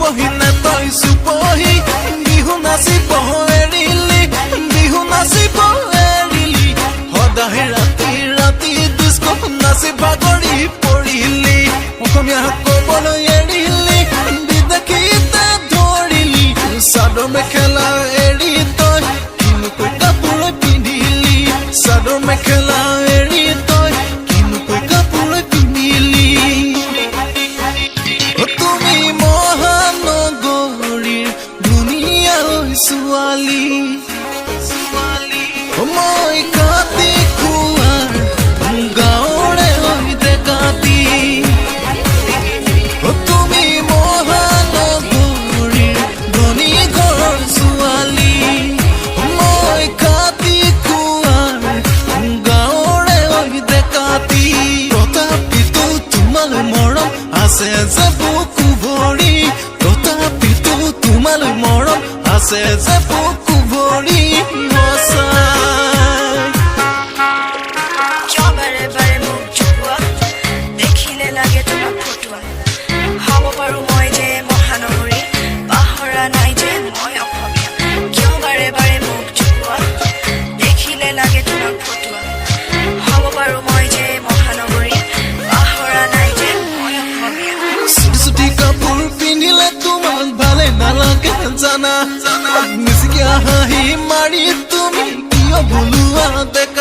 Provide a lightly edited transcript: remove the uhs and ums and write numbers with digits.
চুপহি নে তই চুপহি বিহু নাচিব এৰিলি বিহু নাচিব এৰিলি সদায় ৰাতি ৰাতি ডিস্কো নাচি বাগৰি পৰিলি অসমীয়া ক'বলৈ এৰিলি বিদেশীতে ধৰিলি চাদৰ মেখেলা এৰি তই কিনোকৈ কাপোৰ পিন্ধিলি চাদৰ মেখেলা এৰি তই কিনোকৈ কাপোৰ পিন্ধিলি তুমি মহানগৰীৰ ধুনীয়া ছোৱালী মই কাটি খোৱাৰ গাঁৱৰে সৈতে কাটি তুমি মহানগৰীৰ ধনী ঘৰৰ ছোৱালী মই কাটি খোৱাৰ গাঁৱৰে সৈতে কাটি তথাপিতো তোমালৈ মৰম আছে যে বুকু ভৰি তথাপিতো তোমালৈ মৰম আছে যে বুকু ভৰি জানা মিছিকে হাঁহি মাৰি তুমি কিয় ভুলুৱা দেখা